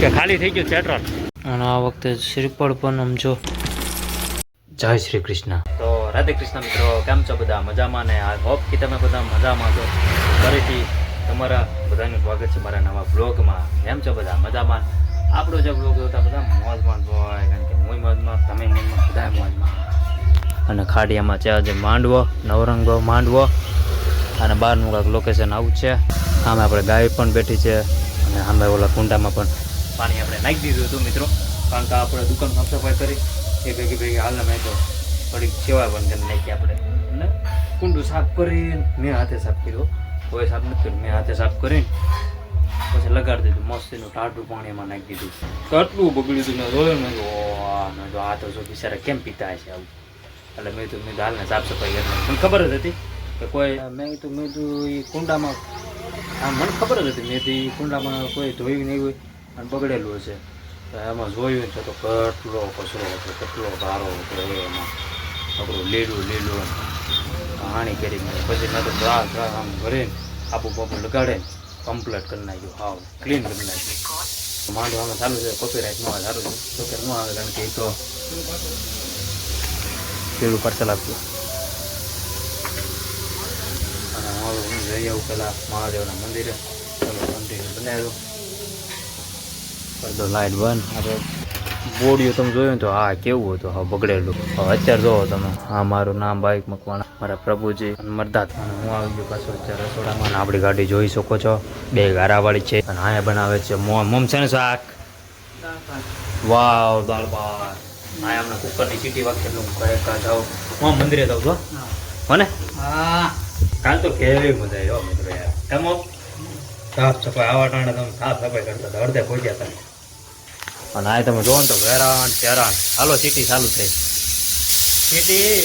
કે ખાલી થઈ ગયું પેટ્રોલ અને આ વખતે શ્રીફળ પણ આમ જો જય શ્રી કૃષ્ણ. તો રાધે કૃષ્ણ મિત્રો, કેમ છો બધા? મજામાં ને? આઈ હોપ કે તમે બધા મજામાં છો. ફરીથી તમારા બધાનું સ્વાગત છે મારા નવા બ્લોગમાં. કેમ છો બધા? મજામાં? આપણો જે બ્લોગ હતા બધા મોજમાં હોય, કારણ કે હું મોજમાં, તમે મોજમાં, બધા મોજમાં. અને ખાડિયામાં છે આજે માંડવો, નવરંગો માંડવો, અને બહારનું કાંઈક લોકેશન આવું છે. આમે આપણે ગાય પણ બેઠી છે, અને આમે ઓલા કુંડામાં પણ પાણી આપણે નાખી દીધું હતું મિત્રો, કારણ કે આપણે દુકાન સાફ સફાઈ કરી એ ભેગી હાલને મેં તો થોડીક સેવા પણ કરી નાખી આપણે. અને કુંડું સાફ કરીને મેં હાથે સાફ કર્યો, કોઈ સાફ નથી કર્યું, મેં હાથે સાફ કરીને પછી લગાડી દીધું મસ્તીનું ટાઢું પાણી એમાં નાખી દીધું. તો આટલું બગડ્યું હતું, મેં જોયું મેં તો આ તો જો બિચારા કેમ પીતા હશે આવું. એટલે મેં તો હાલને સાફ સફાઈ કરી મને ખબર જ હતી કે કોઈ મેં તો એ કુંડામાં મને ખબર જ હતી મેં તો એ કુંડામાં કોઈ ધોયું નહીં હોય અને બગડેલું હશે. એમાં જોયું છે તો કેટલો કચરો હતો, કેટલો ગારો હતો, એમાં આપણું લીલું હાણી કરી પછી મેં તો આમ ભરીને આબુ બાબુ લગાડે કમ્પ્લીટ કરી નાખ્યું, હાવ ક્લીન કરી નાખ્યું. માંડવામાં ચાલુ છે, કોપીરાઇટ ન આવે સારું છે, તો કે ન આવે કારણ કે એ તો પેલું પાર્સલ આપ્યું. અને હવે હું જઈ આવું પેલા મહાદેવના મંદિરે. ચલો કન્ટિન્યુ બનાવ્યું તો લાઇટ બંધ. આપણે બોડિયું તમે જોયું ને તો હા કેવું હતું, હા બગડેલું. હવે અત્યારે જોવો તમે, હા મારું નામ બાઇક મકવાણા, મારા પ્રભુજી અને મરદાત. અને હું આવી ગયો પાછો અત્યારે રસોડામાં. આપણી ગાડી જોઈ શકો છો, બે ગારાવાળી છે. અને અહીંયા બનાવે છે મોમ છે ને શાક, વાવ દાળ ભાત. હા હમણાં કુકરની સીટી વાગશે એટલે હું કહે જાઉં હું મંદિરે જાઉં છો મને. હા કાલ તો કેવી મજા આવી મિત્રો યાર. એમ સાફ સફાઈ આવા ટાણે તમે સાફ સફાઈ કરતા હતા, અડધે પહોંચ્યા હતા. અને આ તમે જોવો ને તો વેરાણ ચેરાણ. હાલો સીટી ચાલુ થઈ સીટી.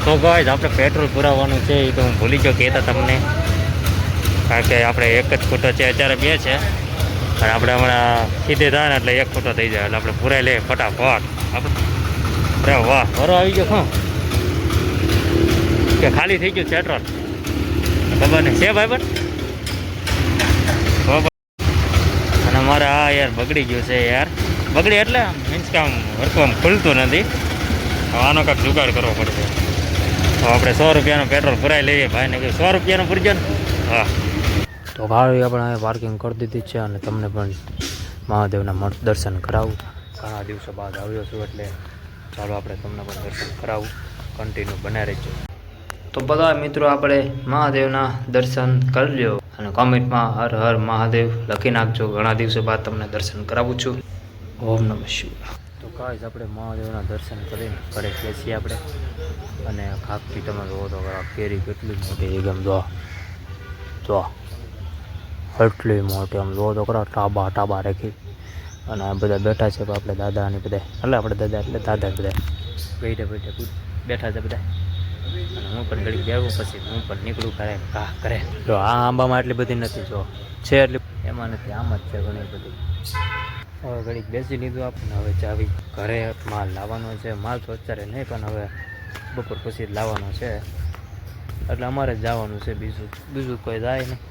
તો ગાઈસ આપણે પેટ્રોલ પુરાવવાનું છે એ તો હું ભૂલી ગયો કહેતા તમને, કારણ કે આપણે એક જ ખૂટો છે, અત્યારે બે છે. અને આપણે હમણાં સીધે થાય ને એટલે એક ખૂટો થઈ જાય એટલે આપણે પુરાઈ લઈએ ફટાફટ. અરે વાહ વરો આવી ગયો શું કે ખાલી થઈ ગયું પેટ્રોલ ખબર નહીં છે ભાઈ. પણ અને અમારે હા યાર બગડી ગયું છે યાર. બગડી એટલે મીન્સ કે આમ હરખું આમ ખુલતું નથી. આનો કાંઈક જુગાડ કરવો પડશે. તો આપણે 100 રૂપિયાનું પેટ્રોલ પુરાઈ લઈએ. ભાઈને કહ્યું 100 રૂપિયાનું પૂરજો ને. હા તો ગાડી આપણે પાર્કિંગ કરી દીધી છે, અને તમને પણ મહાદેવના દર્શન કરાવું. ઘણા દિવસો બાદ આવ્યો છું એટલે ચાલો આપણે તમને પણ દર્શન કરાવું. કન્ટિન્યુ બનાવી રહેજો. તો બધા મિત્રો આપણે મહાદેવના દર્શન કરી લ્યો અને કોમેન્ટમાં હર હર મહાદેવ લખી નાખજો. ઘણા દિવસો બાદ તમને દર્શન કરાવું છું. ઓમ નમઃ શિવાય. તો ગાઈસ આપણે મહાદેવના દર્શન કરીને ઘરે બેસીએ આપણે. અને ખાખી તમે જોવો તો કેરી કેટલી મોટી એકદમ જો એટલી મોટી આમ જોવો તો ખરા ટાબા રાખી. અને આ બધા બેઠા છે આપણે દાદા અને બધા, એટલે આપણે દાદા એટલે દાદા બધા બેઠા છે બધા. અને હું પણ ઘડી બેવું પછી હું પણ નીકળું કરે. જો આ આંબામાં એટલી બધી નથી, જો છે એટલી એમાં નથી, આમ જ છે ઘણી બધી. હવે ઘડીક બેસી લીધું આપણે. હવે ચાવી ઘરે માલ લાવવાનો છે. માલ તો અત્યારે નહીં પણ હવે બપોર પછી જ લાવવાનો છે, એટલે અમારે જ જવાનું છે. બીજું કોઈ જાય નહીં.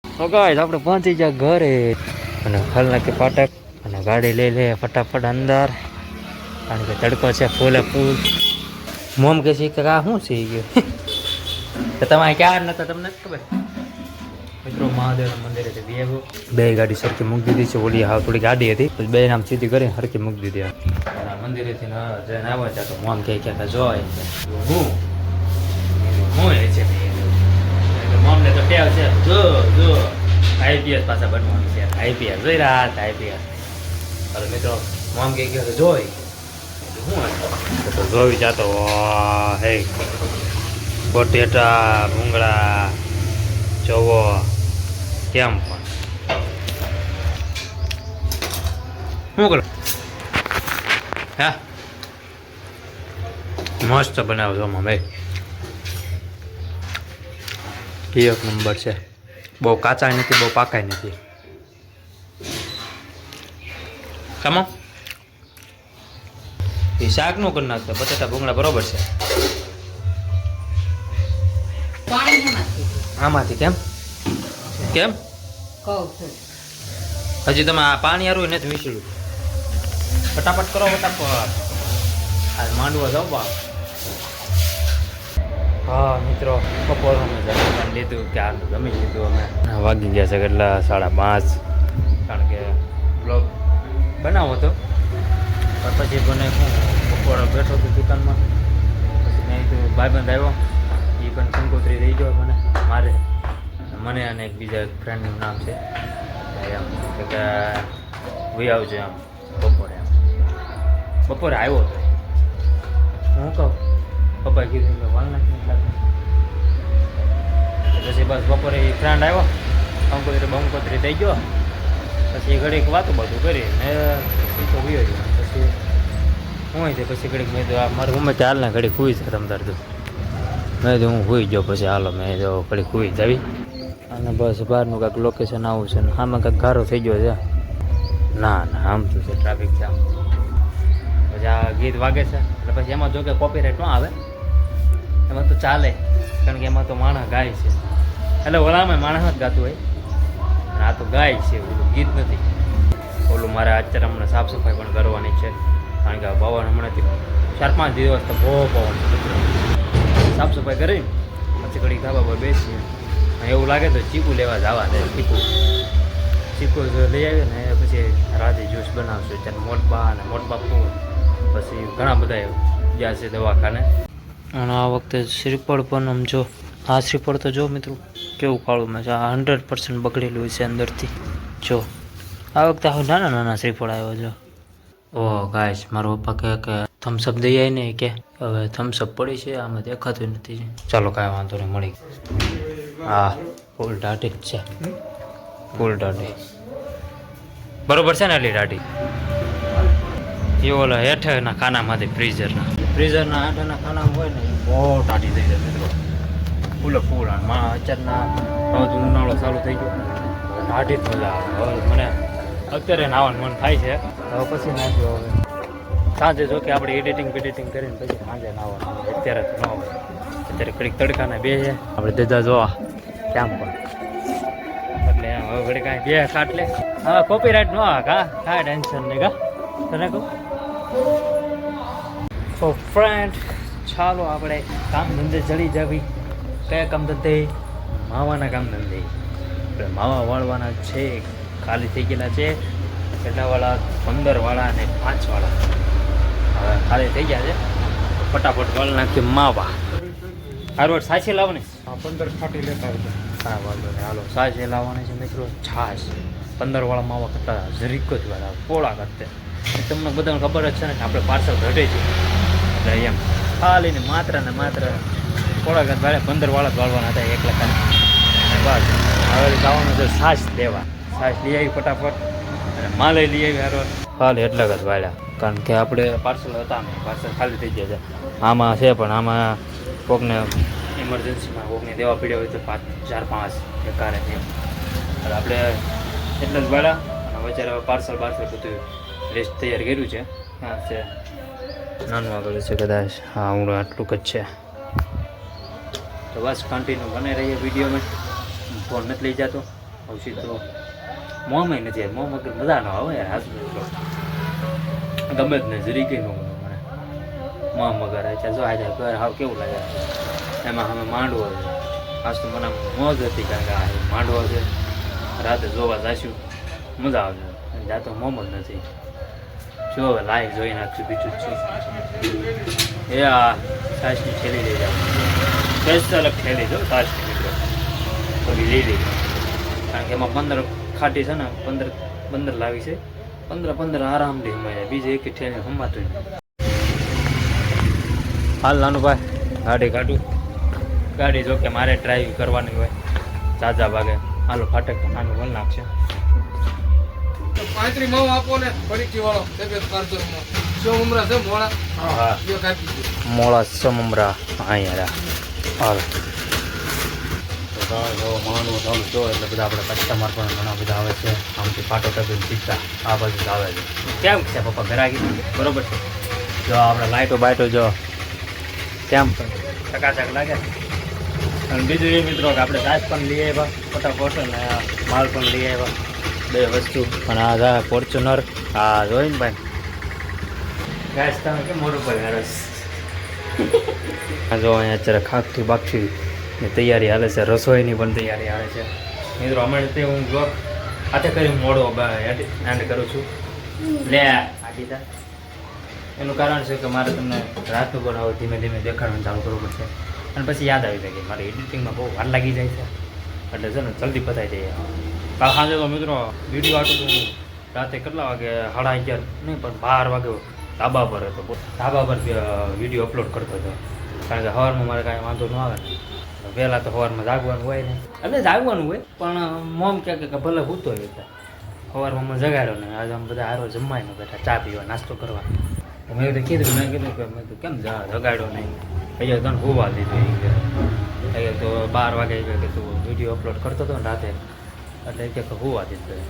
તો ગાઈસ આપણે પહોંચી ગયા ઘરે અને ખલ નાખી ફાટક અને ગાડી લઈ લે ફટાફટ અંદર, કારણ કે તડકો છે ફૂલે ફૂલ. મોમ કે છે કે આ શું છે ગયું તો તમારે ક્યાં નતા તમને ખબર મિત્રો. મહાદેવના મંદિરે બે ગાડી સરખી મૂકી દીધી છે. ઓલી હા થોડી ગાડી હતી પછી બે નામ સીધી કરી સરખી મૂકી દીધી. મંદિરેથી જઈને આવ્યા ત્યાં તો મોમ કે જોય હું એ છે દિવસ પાછા બનવાનું છે આઈપીએલ જોઈ રહ્યા હતા આઈપીએલ. અરે મિત્રો હું આમ કંઈ કહે જોઈ શું તો જોઈ જાતો હે બટેટા ભૂંગળા જવો કેમ પણ શું કરો હા મસ્ત બનાવો છો ભાઈ એક નંબર છે બહુ કાચા નથી બહુ પાકાય નથી કમો એ શાક નું કરી નાખતો બટાટા ભૂંગળા બરોબર છે આમાંથી કેમ કેમ હજી તમે આ પાણી હારું નથી મીસળ્યું ફટાફટ કરો ફટાફટ આજ માંડવો જાઓ બા હા મિત્રો બપોર અમે જમી લીધું કે આ જમી લીધું અમે વાગી ગયા છે કેટલા 5:30 કારણ કે બ્લોગ બનાવો હતો પણ પછી બને શું બપોર બેઠો હતો દુકાનમાં પછી મેં કીધું ભાઈબંધ આવ્યો એ પણ કંકોત્રી દઈ ગયો મને અને એક બીજા એક ફ્રેન્ડનું નામ છે એમ કે ભાઈ આવજો એમ બપોરે આવ્યો હતો હું કહું પપ્પાએ કીધું કે વાલ નાખી પછી બસ બપોરે એ ફ્રેન્ડ આવ્યો બંકોત્રી થઈ ગયો પછી એ ઘડીક વાતો બધું કરી ને એ તો વિયો ગયો પછી હું છે પછી ઘડીક મેં તો મારું મમ્મી હાલ ને ઘડીક હુઈ છે રમદાર તું મેં તો હું હુઈ ગયો પછી હાલો મેં તો ઘડીક હુઈ જાવી અને બસ બહારનું કાંઈક લોકેશન આવું છે ને આમાં કાંઈક ગારો થઈ ગયો છે ના આમ તો છે ટ્રાફિક છે આમ પછી આ ગીત વાગે છે એટલે પછી એમાં જો કે કોપીરાઇટ ન આવે એમાં તો ચાલે કારણ કે એમાં તો માણસ ગાય છે એટલે ઓલામાં માણસ જ ગાતું હોય અને આ તો ગાય છે ઓલું ગીત નથી ઓલું મારે અત્યારે હમણાં સાફ સફાઈ પણ કરવાની છે કારણ કે પવન હમણાંથી 4-5 દિવસ તો બહુ પવન છે સાફ સફાઈ કરીને પછી ઘડી ધાબા પર બેસીએ એવું લાગે તો ચીકુ લેવા જવા દે ચીકુ લઈ આવીએ ને પછી રાતે જ્યુસ બનાવશું ત્યારે મોટબા અને મોટબાપુ પછી ઘણા બધા ગયા છે દવાખાને અને આ વખતે શ્રીફળ પણ આમ જો આ શ્રીફળ તો જો મિત્રો કેવું કાળું મેં આ 100% બગડેલું છે અંદરથી જો આ વખતે હવે નાના શ્રીફળ આવ્યો જો ઓહ ગાઈસ મારો પપ્પા કહે કે થમ્સઅપ દઈ આવી ને કે હવે થમ્સઅપ પડી છે આમાં દેખાતું નથી ચાલો કાંઈ વાંધો નહીં મળી હા ફૂલ ટાટી જ છે ફૂલ ટાટી બરોબર છે ને એટલી ટાટી એ ઓલા હેઠળના ખાનામાંથી ફ્રીઝરના હેઠળના ખાનામાં હોય ને એ બહુ ટાટી થઈ જાય મિત્રો ફૂલ અત્યારના હવે ઉનાળો ચાલુ થઈ ગયો ટાટી જ મજા આવે હવે મને અત્યારે નાવાનું મન થાય છે હવે પછી નાખ્યો હવે સાંજે જો કે આપણે એડિટિંગ કરીને પછી સાંજે નાવાનું અત્યારે તો ન હોય અત્યારે ઘડીક તડકાને બે છે આપણે દેદા જોવા કેમ પણ એટલે હવે ઘડી કાંઈ બે કાટ લે હવે કોપીરાઇટ ન આવે કાંઈ ટેન્શન નહીં તને કહું તો ફ્રેન્ડ ચાલો આપણે કામ ધંધે ચડી જવી કયા કામ ધંધે માવાના કામ ધંધે આપણે માવા વાળવાના છે ખાલી થઈ ગયેલા છે કેટલા વાળા 15 વાળા અને 5 વાળા હવે ખાલી થઈ ગયા છે ફટાફટ વાળ નાખી માવા હારવડ સાચી લાવવાની 15 ખાટી લેતા આવજો હા વાંધો નહીં હાલો સાચી લાવવાની છે મિત્રો છાશ 15 વાળા માવા કરતા જરીક જ વાળા પોળા કરતે તમને બધાને ખબર જ છે ને આપણે પાર્સલ ઘટે છે એટલે એમ ખાલી ને માત્ર પોળા કરતા 15 વાળા જ વાળવાના હતા 1 લાખ બસ હવે જવાનું છે છાશ લેવા છાશ લઈ આવી ફટાફટ અને માલે લઈ આવી હારો ખાલી એટલા જ વાળ્યા કારણ કે આપણે પાર્સલ હતા ને પાર્સલ ખાલી થઈ ગયા છે આમાં છે પણ આમાં કોકને ઇમરજન્સીમાં કોકને દેવા પડ્યા હોય તો 4-5 એકારે એમ એટલે આપણે એટલે જ વાળા અને વચ્ચે પાર્સલ બધું લિસ્ટ તૈયાર કર્યું છે હા છે નાનું આગળ છે કદાચ હા હું આટલું જ છે તો બસ કન્ટિન્યુ બને રહીએ વિડીયોમાં ફોન નથી લઈ જતો હવે સીધો મોંમાં નથી મોં વગર મજા ન આવે યાર હાથ ગમે જ ને જરી કંઈ ન મને મોં વગર છે જો આજે ઘર હાવ કેવું લાગે એમાં અમે માંડવો છે આજ તો મને મોજ હતી કારણ કે આ માંડવો છે રાતે જોવા જઈશું મજા આવશે જાતો મોમ જ નથી જો લાઈવ જોઈ નાખશું બીજું જ છે એ આ છાશની થેલી લઈ જાવ સ્પેશિયલ થેલી જો છાશની મિત્રો તો લઈ લઈ કારણ કે એમાં 15 ખાટી છે ને 15 લાવી છે. 15 આરામથી હમાય જાય. બીજે એક ઠેલી હમાતું નહીં. હાલ નાનુભાઈ ગાડી કાઢું. ગાડી જો કે મારે ડ્રાઈવ કરવાની હોય જાજા ભાગે. હાલો ફાટક નાનું વલ નાખશે. 35 માવ આપો ને ફરીથી વાળો તબિયત પાર્સલમાં સો ઉમરા છે મોળા. હા યો કાપી દે. મોળા સમમરા અહીંયા હાલ તો જો માનું ચાલુ જો એટલે બધા આપણે કસ્ટમર પણ ઘણા બધા આવે છે. આમથી પાટો ટપીને સીધા આ બાજુ જ આવે છે. કેમ છે પપ્પા ઘરાકી બરોબર છે? જો આપણે લાઇટો બાઇટો જો કેમ ચકાચક લાગે. અને બીજું એ મિત્રો કે આપણે સાસ પણ લઈ આવ્યા ફટાફટ અને માલ પણ લઈ આવ્યા. 2 વસ્તુ. અને આ જા ફોર્ચ્યુનર આ જોઈને ભાઈ ગેસ તમે કેમ મોઢું પર રસ. આ જો અહીંયા અત્યારે ખાખથી બાગથી ની તૈયારી હાલે છે. રસોઈની પણ તૈયારી હાલે છે મિત્રો. હમણાં તે હું બ્લોગ હાથે કરી મોડો એન્ડ કરું છું. લે આદિતા એનું કારણ છે કે મારે તમને રાતનું પણ હવે ધીમે ધીમે દેખાડવાનું ચાલુ કરવું પડશે. અને પછી યાદ આવી જાય કે મારે એડિટિંગમાં બહુ વાર લાગી જાય છે. એટલે છે ને જલ્દી પતાવી દઈએ. કાલ સાંજે તો મિત્રો વિડીયો આટલું તો હું રાતે કેટલા વાગે 11:30 નહીં પણ 12 વાગે ધાબા પર હતો. ધાબા પર વિડીયો અપલોડ કરતો હતો. કારણ કે સવારમાં મારે કાંઈ વાંધો ન આવે ને. વહેલા તો સવારમાં જાગવાનું હોય ને. એટલે જાગવાનું હોય પણ મોમ કહે કે ભલે સૂતો હોય એટલે સવારમાં મને જગાડ્યો ને. આજે અમે બધા હારો જમવાય ને બેઠા ચા પીવા નાસ્તો કરવા. મેં તો કીધું કે મેં કીધું કેમ જગાડ્યો નહીં. અહીંયા તને હોવા દીધું એ કે અહીંયા તો 12 વાગે કે તું વિડીયો અપલોડ કરતો હતો ને રાતે એટલે કે હોવા દીધું.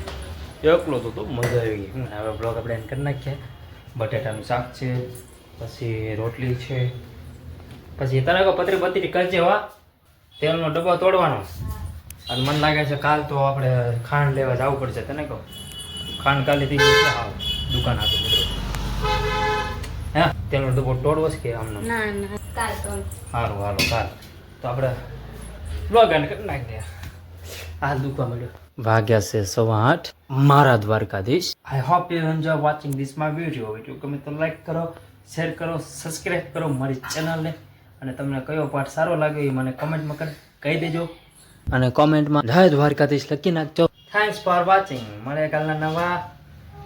એકલો તો મજા આવી ગઈ. હવે બ્લોગ આપણે એન્ડ કરી નાખીએ. બટેટાનું શાક છે, પછી રોટલી છે, પછી તને કહો પતરી કરજે હવા. તેલનો ડબ્બો તોડવાનો. અને મને લાગે છે કાલ તો આપણે ખાંડ લેવા જવું પડશે. તને કહો ખાંડ કાલે થઈ ગયું છે. હા દુકાન હતું મિત્રો. હે તેલનો ડબ્બો તોડવો છે કે આમને? સારું હાલો કાલ તો આપણે બ્લોગ એન્ડ કરી નાખીએ. આ દુકાન મળ્યો. વાગ્યા છે 8:15 મારા Dwarkadhish. I hope you enjoy watching this my video. Video ગમે તો લાઈક કરો, શેર કરો, સબસ્ક્રાઈબ કરો મારી ચેનલને. અને તમને કયો પાર્ટ સારો લાગ્યો એ મને કમેન્ટમાં કહી દેજો. અને કોમેન્ટમાં જય દ્વારકાધીશ લખી નાખજો. Thanks for watching. મળે કાલના નવા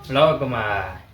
બ્લોગમાં.